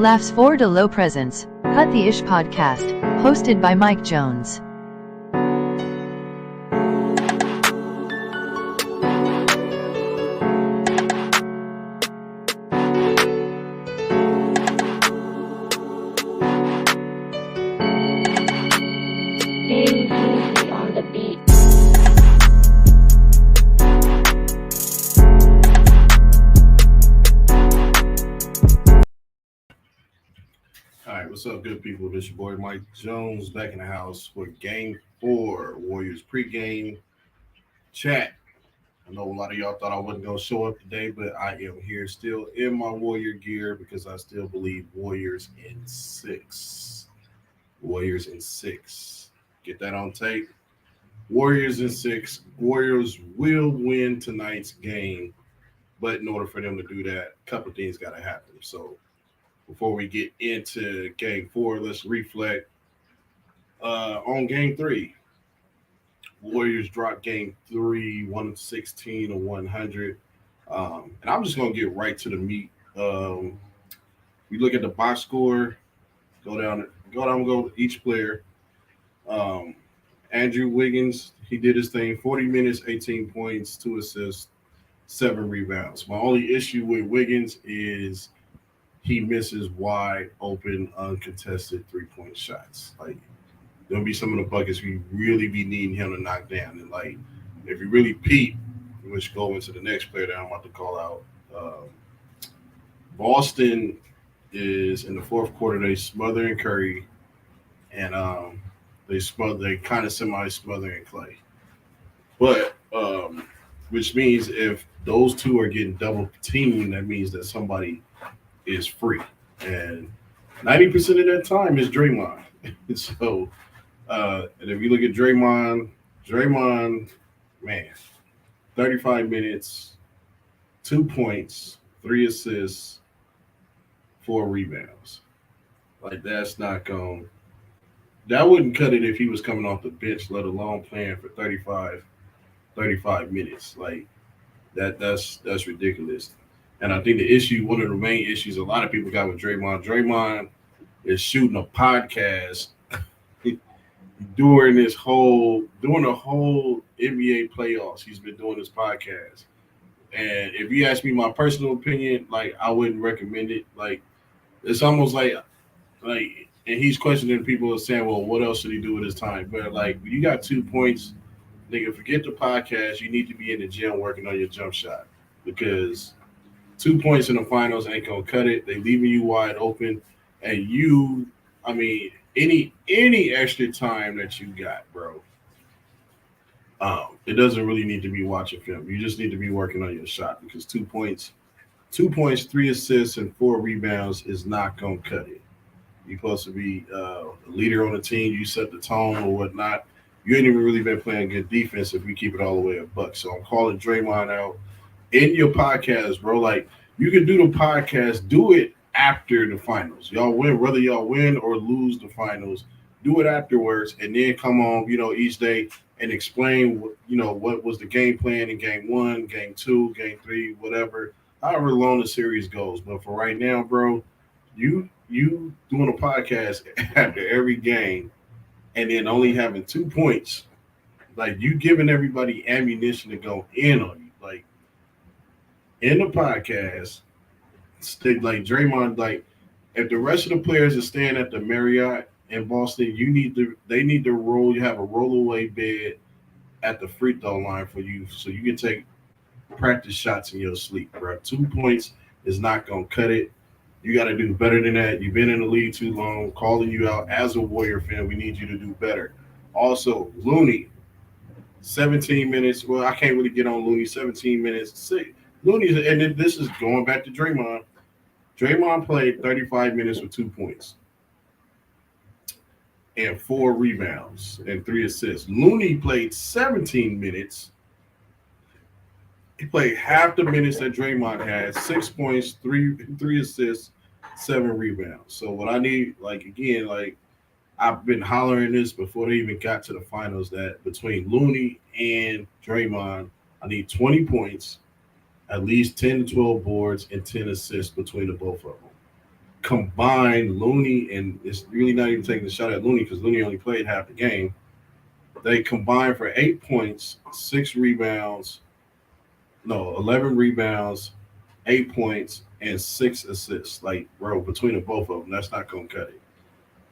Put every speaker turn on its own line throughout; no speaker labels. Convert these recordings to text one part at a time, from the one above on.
Laughs for de Low Presence, Cut the Ish podcast, hosted by Mike Jones.
On the beat.
All right, what's up, good people? This your boy Mike Jones back in the house with Game 4 Warriors pregame chat. I know a lot of y'all thought I wasn't going to show up today, but I am here still in my Warrior gear because I still believe Warriors in 6. Warriors in 6. Get that on tape. Warriors in 6. Warriors will win tonight's game, but in order for them to do that, a couple of things got to happen. So before we get into Game 4, let's reflect on Game 3. Warriors dropped Game 3, 116 to 100. And I'm just going to get right to the meat. We look at the box score, go each player. Andrew Wiggins, he did his thing, 40 minutes, 18 points, 2 assists, 7 rebounds. My only issue with Wiggins is he misses wide open, uncontested 3-point shots. Like, there'll be some of the buckets we really be needing him to knock down. And, like, if you really peep, which go into the next player that I'm about to call out, Boston is in the fourth quarter, they smothering Curry, and they kind of semi-smothering Clay. But, which means if those two are getting double teamed, that means that somebody is free, and 90% of that time is Draymond. So, and if you look at Draymond, man, 35 minutes, 2 points, 3 assists, 4 rebounds. Like, that wouldn't cut it if he was coming off the bench, let alone playing for 35 minutes. Like, that's ridiculous. And I think one of the main issues a lot of people got with Draymond is shooting a podcast during the whole NBA playoffs. He's been doing this podcast. And if you ask me my personal opinion, like, I wouldn't recommend it. Like, it's almost like, and he's questioning people saying, well, what else should he do with his time? But, like, when you got 2 points, nigga, forget the podcast. You need to be in the gym working on your jump shot, because 2 points in the finals ain't gonna cut it. They leaving you wide open, and any extra time that you got, bro, it doesn't really need to be watching film. You just need to be working on your shot, because 2 points, 3 assists, and 4 rebounds is not gonna cut it. You're supposed to be a leader on the team. You set the tone or whatnot. You ain't even really been playing good defense if we keep it all the way a buck. So I'm calling Draymond out in your podcast, bro. Like, you can do the podcast, do it after the finals. Y'all win, whether y'all win or lose the finals, do it afterwards, and then come on, each day and explain what was the game plan in game 1, game 2, game 3, whatever, however long the series goes. But for right now, bro, you doing a podcast after every game and then only having 2 points, like, you giving everybody ammunition to go in on you. Like, in the podcast, like Draymond, like, if the rest of the players are staying at the Marriott in Boston, they need to roll. You have a rollaway bed at the free throw line for you, so you can take practice shots in your sleep, bro. 2 points is not gonna cut it. You got to do better than that. You've been in the league too long. Calling you out as a Warrior fan, we need you to do better. Also, Looney, 17 minutes. Well, I can't really get on Looney. 17 minutes. Looney, and then this is going back to Draymond. Draymond played 35 minutes with 2 points and 4 rebounds and 3 assists. Looney played 17 minutes. He played half the minutes that Draymond had, 6 points, 3 assists, 7 rebounds. So what I need, I've been hollering this before they even got to the finals, that between Looney and Draymond, I need 20 points, at least 10 to 12 boards, and 10 assists between the both of them. combined Looney, and it's really not even taking a shot at Looney because Looney only played half the game. They combined for 8 points, 6 rebounds, no, 11 rebounds, 8 points, and 6 assists. Like, bro, between the both of them, that's not gonna cut it.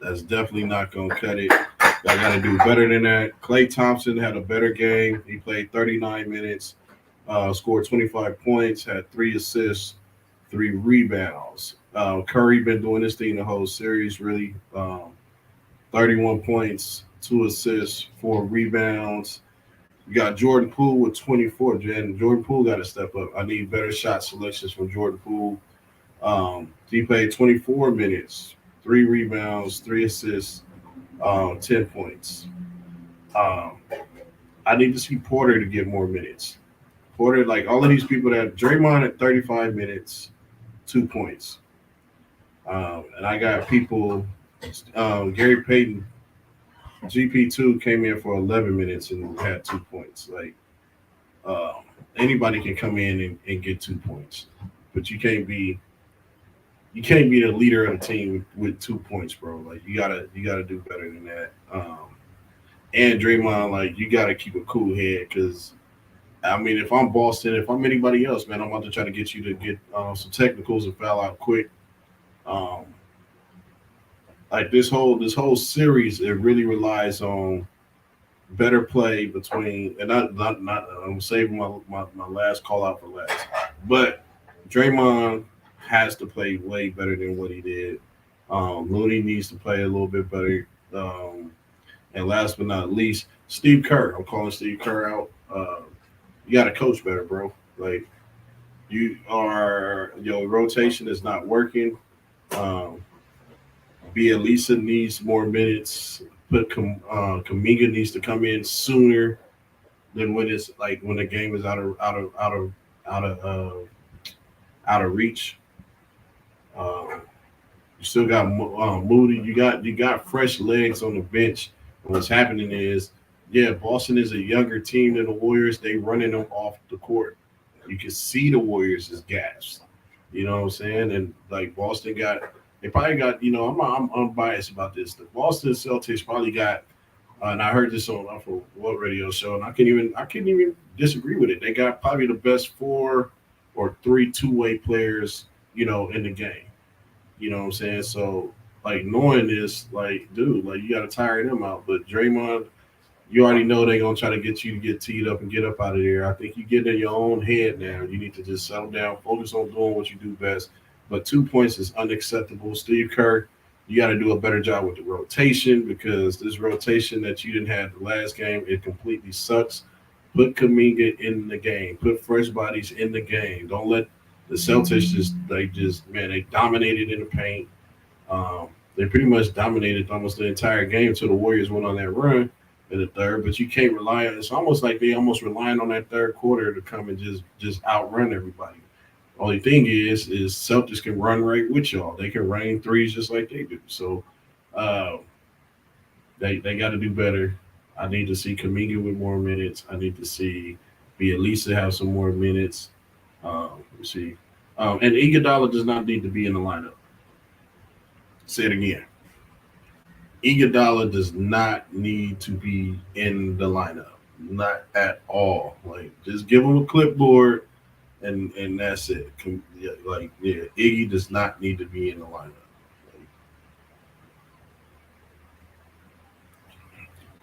That's definitely not gonna cut it. Y'all gotta do better than that. Klay Thompson had a better game. He played 39 minutes, scored 25 points, had 3 assists, 3 rebounds. Curry been doing this thing the whole series, really. 31 points, 2 assists, 4 rebounds. You got Jordan Poole with 24. Jordan Poole got to step up. I need better shot selections from Jordan Poole. He played 24 minutes, 3 rebounds, 3 assists, 10 points. I need to see Porter to get more minutes. Porter, like all of these people that Draymond at 35 minutes, 2 points. And I got people, Gary Payton, GP2 came in for 11 minutes and had 2 points. Like, anybody can come in and get 2 points, but you can't be the leader of the team with 2 points, bro. Like, you gotta do better than that. And Draymond, like, you gotta keep a cool head because, I mean, if I'm Boston, if I'm anybody else, man, I'm about to try to get you to get some technicals and foul out quick. Like this whole series, it really relies on better play between, and not I'm saving my last call out for last, but Draymond has to play way better than what he did. Looney needs to play a little bit better. And last but not least, Steve Kerr. I'm calling Steve Kerr out. You got to coach better, bro. Like, your rotation is not working. Bielisa needs more minutes. Kuminga needs to come in sooner than when it's like when the game is out of reach. You still got Moody. You got fresh legs on the bench. And what's happening is, Boston is a younger team than the Warriors. They running them off the court. You can see the Warriors is gassed. You know what I'm saying? And like Boston they probably got. I'm unbiased about this. The Boston Celtics probably got. And I heard this on what radio show, and I couldn't even disagree with it. They got probably the best 4 or 3 two-way players, in the game. You know what I'm saying? So, like, knowing this, like, dude, like, you got to tire them out. But Draymond, you already know they're going to try to get you to get teed up and get up out of there. I think you get in your own head now. You need to just settle down, focus on doing what you do best. But 2 points is unacceptable. Steve Kerr, you got to do a better job with the rotation because this rotation that you didn't have the last game, it completely sucks. Put Kuminga in the game. Put fresh bodies in the game. Don't let the Celtics they dominated in the paint. They pretty much dominated almost the entire game until the Warriors went on that run in the third. But you can't rely on. It's almost like they almost relying on that third quarter to come and just outrun everybody. Only thing is Celtics can run right with y'all. They can rain threes just like they do. So they got to do better. I need to see Kuminga with more minutes. I need to see Bielisa have some more minutes. Let's see. And Iguodala does not need to be in the lineup. Say it again. Iguodala does not need to be in the lineup. Not at all. Like, just give him a clipboard and that's it. Iggy does not need to be in the lineup.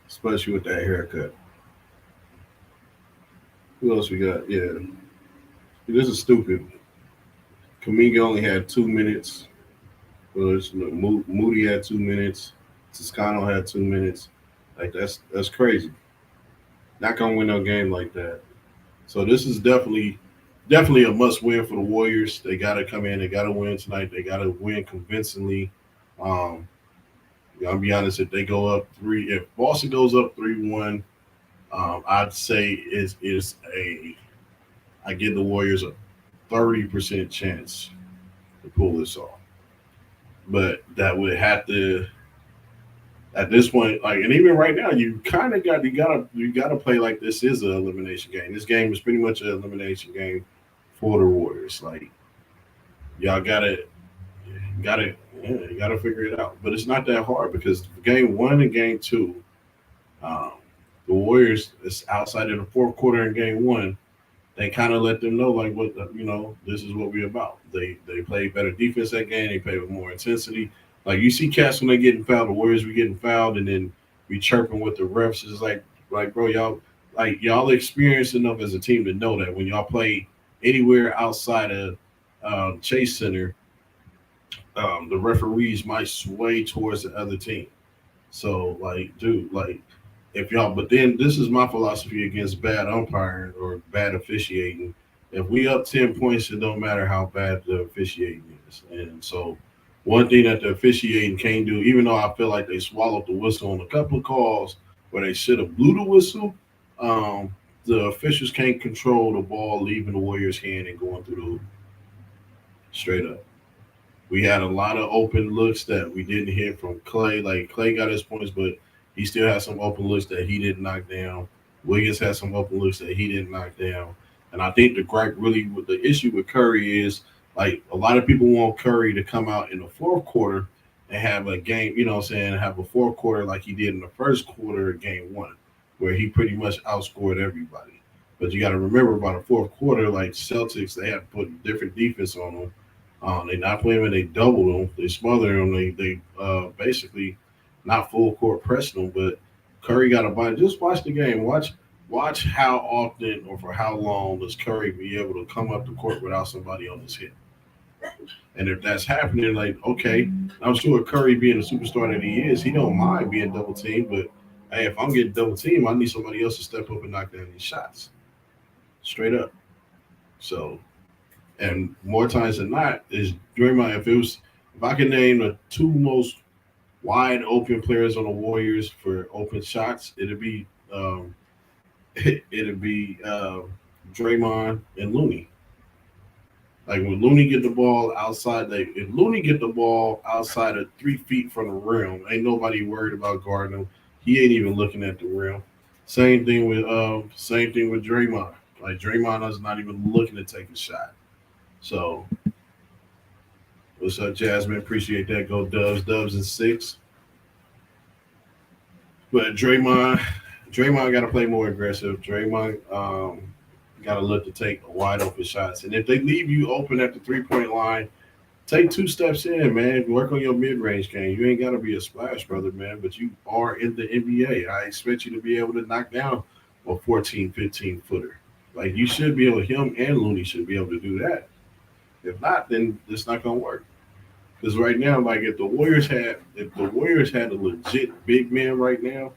Especially with that haircut. Who else we got? Yeah. This is stupid. Kuminga only had 2 minutes. Moody had 2 minutes. Toscano had 2 minutes. Like, that's crazy. Not gonna win no game like that. So this is definitely a must win for the Warriors. They gotta come in. They gotta win tonight. They gotta win convincingly. I'll be honest. If they go up 3, if Boston goes up 3-1, I'd say I give the Warriors a 30% chance to pull this off. But that would have to, at this point, like, and even right now, you kind of got you gotta play like this is an elimination game. This game is pretty much an elimination game for the Warriors. Like, y'all gotta Yeah, you got to figure it out. But it's not that hard because game one and game two, um, the Warriors, is outside of the fourth quarter in game one, they kind of let them know like what this is what we're about. They play better defense that game. They play with more intensity. Like you see cats when they getting fouled, the Warriors we getting fouled, and then we chirping with the refs. It's like bro, y'all experienced enough as a team to know that when y'all play anywhere outside of Chase Center, the referees might sway towards the other team. So like, dude, like if y'all, but then this is my philosophy against bad umpiring or bad officiating. If we up 10 points, it don't matter how bad the officiating is. And so, one thing that the officiating can't do, even though I feel like they swallowed the whistle on a couple of calls where they should have blew the whistle, um, the officials can't control the ball leaving the Warriors' hand and going through the hoop. Straight up. We had a lot of open looks that we didn't hit from Clay. Like Clay got his points, but he still had some open looks that he didn't knock down. Wiggins had some open looks that he didn't knock down. And I think the gripe really with the issue with Curry is like a lot of people want Curry to come out in the fourth quarter and have a game, you know what I'm saying, have a fourth quarter like he did in the first quarter of game one, where he pretty much outscored everybody. But you got to remember about the fourth quarter, like Celtics, they had to put different defense on them. They not playing when they double them, they smother them, they basically not full court pressing them. But Curry got a bite. Just watch the game. Watch how often or for how long does Curry be able to come up the court without somebody on his hip. And if that's happening, like okay, I'm sure Curry being the superstar that he is, he don't mind being double teamed. But hey, if I'm getting double teamed, I need somebody else to step up and knock down these shots. Straight up. So and more times than not is Draymond. If I can name the two most wide open players on the Warriors for open shots, it'd be Draymond and Looney. Like when Looney get the ball outside, if Looney get the ball outside of 3 feet from the rim, ain't nobody worried about guarding him. He ain't even looking at the rim. Same thing with Draymond. Like Draymond is not even looking to take a shot. So what's up, Jasmine? Appreciate that. Go Dubs. Dubs and 6. But Draymond got to play more aggressive. Draymond got to look to take wide open shots. And if they leave you open at the 3-point line, take 2 steps in, man. Work on your mid-range game. You ain't got to be a splash brother, man, but you are in the NBA. I expect you to be able to knock down a 14, 15-footer. Like you should be able, him and Looney should be able to do that. If not, then it's not gonna work. Because right now, like if the Warriors had a legit big man right now,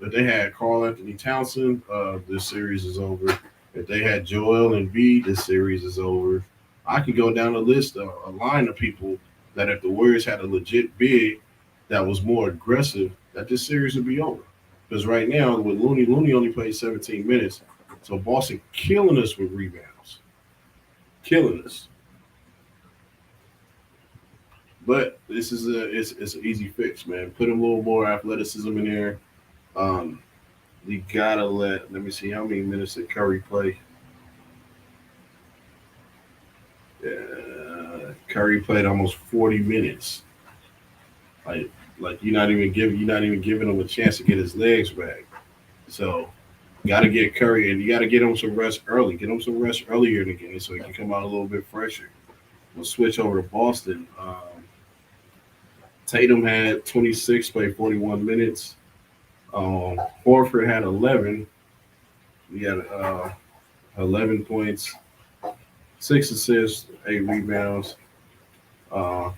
if they had Karl Anthony Townsend, this series is over. If they had Joel Embiid, this series is over. I could go down a list, a line of people that if the Warriors had a legit big that was more aggressive, that this series would be over. Because right now with Looney only played 17 minutes, so Boston killing us with rebounds, killing us. But this is it's an easy fix, man. Put a little more athleticism in there. Um, you gotta let me see how many minutes did Curry play. Curry played almost 40 minutes. Like you're not even giving him a chance to get his legs back. So you gotta get Curry and you gotta get him some rest early. Get him some rest earlier in the game so he can come out a little bit fresher. We'll switch over to Boston. Tatum had 26, played 41 minutes. Horford had 11. He had 11 points, 6 assists, 8 rebounds. Robert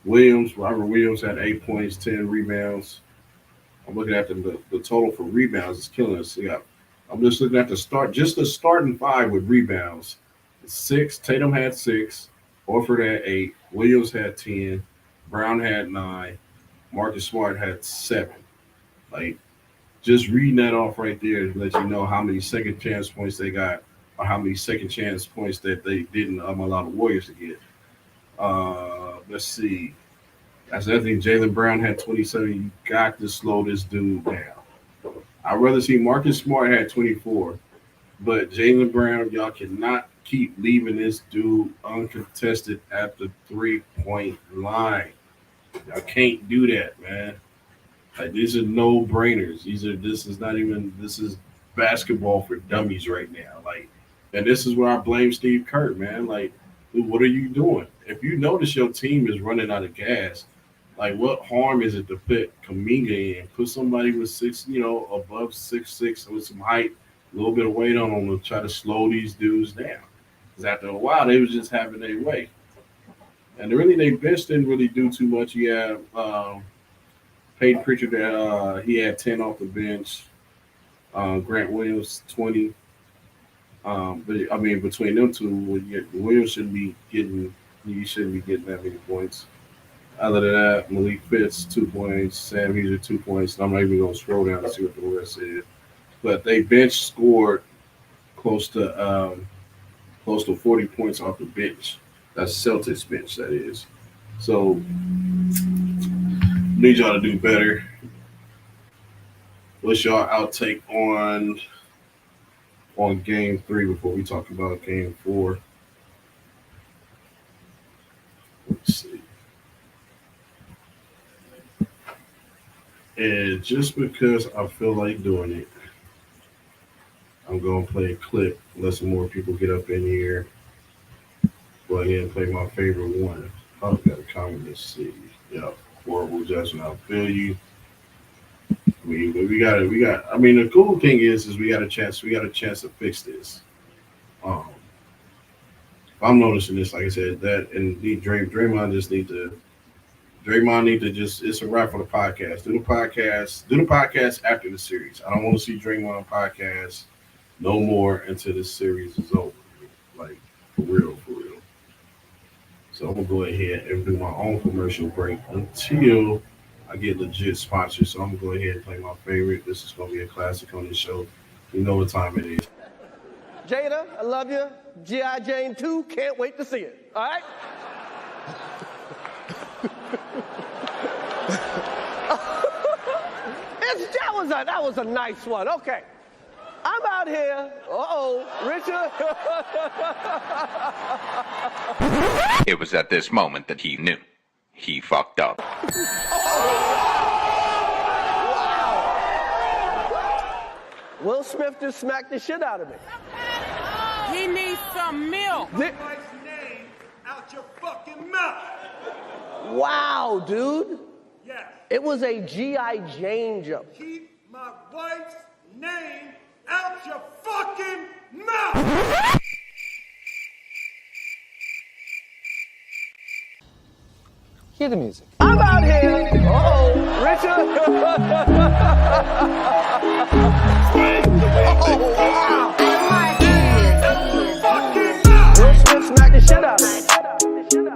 Williams had 8 points, 10 rebounds. I'm looking at the total for rebounds is killing us. I'm just looking at the starting 5 with rebounds. 6, Tatum had 6, Horford had 8, Williams had 10, Brown had 9, Marcus Smart had 7. Like, just reading that off right there to let you know how many second chance points they got or how many second chance points that they didn't allow the Warriors to get. Let's see. I think Jaylen Brown had 27. You got to slow this dude down. I'd rather see Marcus Smart had 24, but Jaylen Brown, y'all cannot keep leaving this dude uncontested at the 3-point line. Y'all can't do that, man. Like these are no brainers. This is basketball for dummies right now. Like, and this is where I blame Steve Kerr, man. Like, dude, what are you doing? If you notice your team is running out of gas, like what harm is it to put Kaminga in? Put somebody with above 6'6" with some height, a little bit of weight on them to try to slow these dudes down. Because after a while, they was just having their way. And really, their bench didn't really do too much. You have Peyton Pritchard, he had 10 off the bench. Grant Williams, 20. But I mean, between them two, Williams shouldn't be getting that many points. Other than that, Malik Fitz, 2 points. Sam Hughes, 2 points. And I'm not even going to scroll down to see what the rest is. But they bench scored close to 40 points off the bench. That's Celtics bench, that is. So need y'all to do better. What's y'all outtake on game 3 before we talk about game 4? Let's see. And just because I feel like doing it, I'm going to play a clip. Let some more people get up in here. Go ahead and play my favorite one. I've got a comment. Let's see. Yeah, horrible Justin. I feel you. I mean, but we got. I mean, the cool thing is we got a chance. We got a chance to fix this. I'm noticing this. Like I said, that and Draymond need to just. It's a wrap for the podcast. Do the podcast after the series. I don't want to see Draymond podcast no more until this series is over. Like for real. So I'm gonna go ahead and do my own commercial break until I get legit sponsors. So I'm gonna go ahead and play my favorite. This is gonna be a classic on this show. You know what time it is.
Jada, I love you. G.I. Jane 2, can't wait to see it. All right? That was a nice one. Okay. I'm out here. Richard.
It was at this moment that he knew. He fucked up.
Wow. Will Smith just smacked the shit out of me.
He needs some milk.
Wife's name out your fucking mouth.
Wow, dude.
Yes.
It was a G.I. Jane jump.
Keep my wife's name out your fucking mouth.
Hear the music.
I'm out here. Richard. Wow. Will Smith smacked the shit out of me.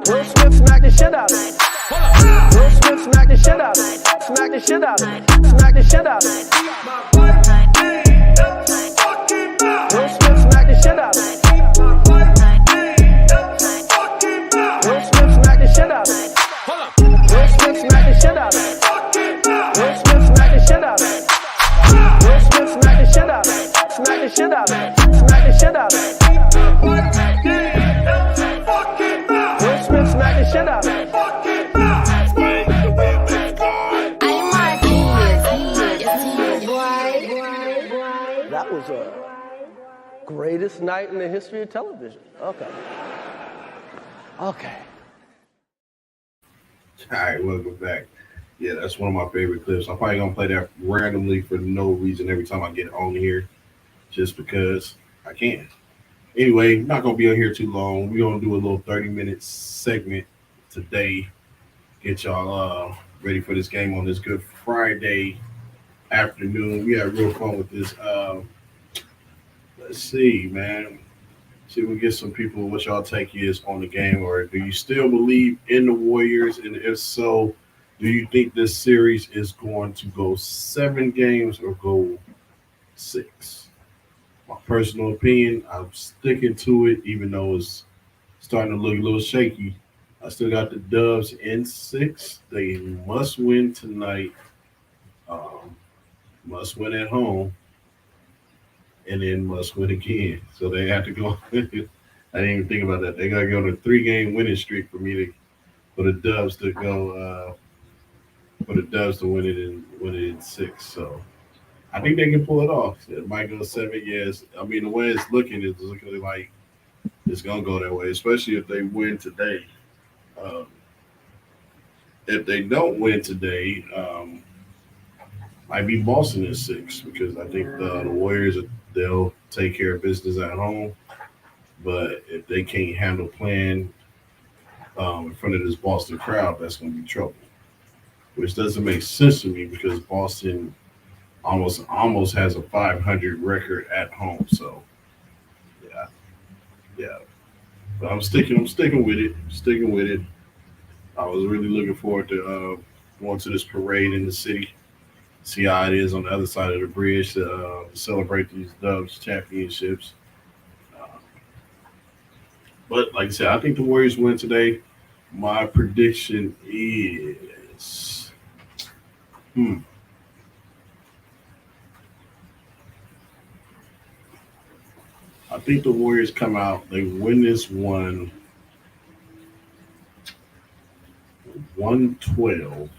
Will Smith smacked the shit out of me. Will Smith smacked the shit out of me. Smack the shit out of me. Smack the shit out of me.
My wife's name out your fucking mouth.
Will Smith smacked the shit out of me.
My wife's name out your fucking mouth.
Will Smith smacked the shit out of me. Will Smith smacked the shit out of me.
Fucking mouth.
Will Smith smacked the shit out of me. Will Smith smacked the shit out of me. Smack the shit out of me. Smack the shit out of me.
My wife's name out your fucking mouth.
Will Smith smacked the shit out of me.
Fucking mouth.
That was a greatest night in the history of television. Okay.
All right, welcome back. Yeah, that's one of my favorite clips. I'm probably gonna play that randomly for no reason every time I get on here, just because I can. Anyway, not gonna be on here too long. We're gonna do a little 30-minute segment today. Get y'all ready for this game on this Good Friday afternoon. We had real fun with this. Let's see, man. See if we get some people what y'all take is on the game, or do you still believe in the Warriors? And if so, do you think this series is going to go 7 games or go 6? My personal opinion, I'm sticking to it, even though it's starting to look a little shaky. I still got the Dubs in 6. They must win tonight. Must win at home. And then must win again. So they have to go I didn't even think about that. They got to go on a 3-game winning streak for me to for the Dubs to go for the Dubs to win it in 6. So I think they can pull it off. It might go 7 years. I mean, the way it's looking like it's gonna go that way, especially if they win today. Um, if they don't win today, might be Boston in 6 because I think the Warriors they'll take care of business at home. But if they can't handle playing in front of this Boston crowd, that's going to be trouble. Which doesn't make sense to me because Boston almost has a 500 record at home. So yeah. But I'm sticking with it. Sticking with it. I was really looking forward to going to this parade in the city. See how it is on the other side of the bridge to celebrate these Dubs championships. But like I said, I think the Warriors win today. My prediction is I think the Warriors come out, they win this one 112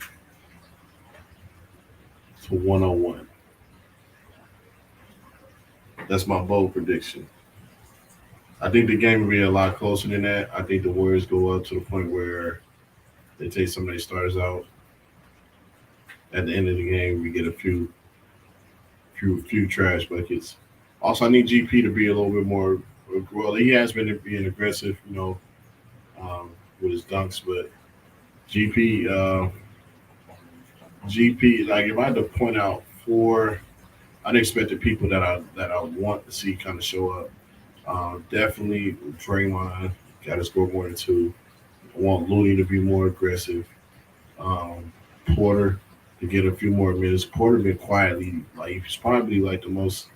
to 101. That's my bold prediction. I think the game will be a lot closer than that. I think the Warriors go up to the point where they take some of their starters out. At the end of the game, we get a few trash buckets. Also, I need GP to be a little bit more. Well, he has been being aggressive, with his dunks, but GP, like if I had to point out 4 unexpected people that I want to see kind of show up. Definitely Draymond got to score more than 2. I want Looney to be more aggressive. Porter to get a few more minutes. Porter been quietly, like he's probably like the most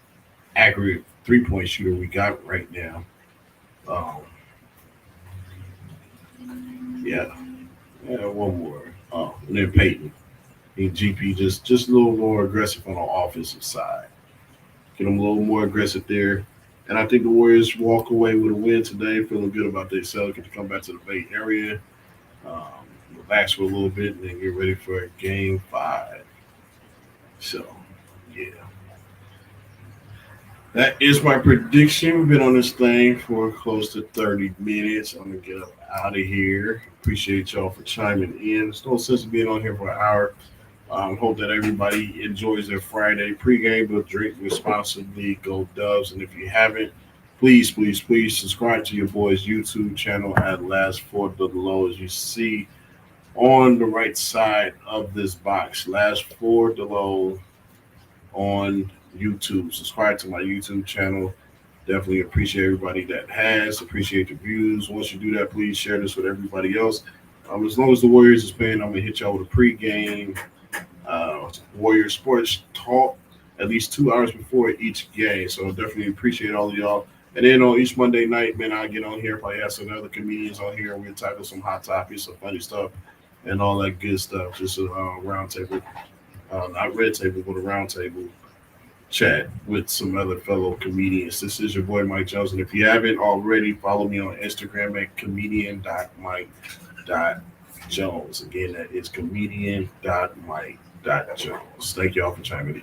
accurate 3-point shooter we got right now. One more. And then Peyton. I think GP just a little more aggressive on the offensive side. Get him a little more aggressive there. And I think the Warriors walk away with a win today, feeling good about themselves, get to come back to the Bay Area, relax for a little bit, and then get ready for Game 5. So, yeah. That is my prediction. We've been on this thing for close to 30 minutes. I'm going to get up out of here. Appreciate y'all for chiming in. There's no sense of being on here for an hour. Hope that everybody enjoys their Friday pregame, but drink responsibly. Go Dubs. And if you haven't, please subscribe to your boy's YouTube channel at Last For The Low. As you see on the right side of this box, Last For The Low on YouTube. Subscribe to my YouTube channel. Definitely appreciate everybody that has. Appreciate the views. Once you do that, please share this with everybody else. As long as the Warriors is playing, I'm going to hit y'all with a pregame Warrior Sports Talk at least 2 hours before each game. So definitely appreciate all of y'all. And then on each Monday night, man, I get on here, probably have some other comedians on here, and we'll tackle some hot topics, some funny stuff, and all that good stuff. Just a round table, not red table, but a round table chat with some other fellow comedians. This is your boy Mike Jones, and if you haven't already, follow me on Instagram at comedian.mike.jones. Again, that is comedian.mike.jones. Thank y'all for chiming in.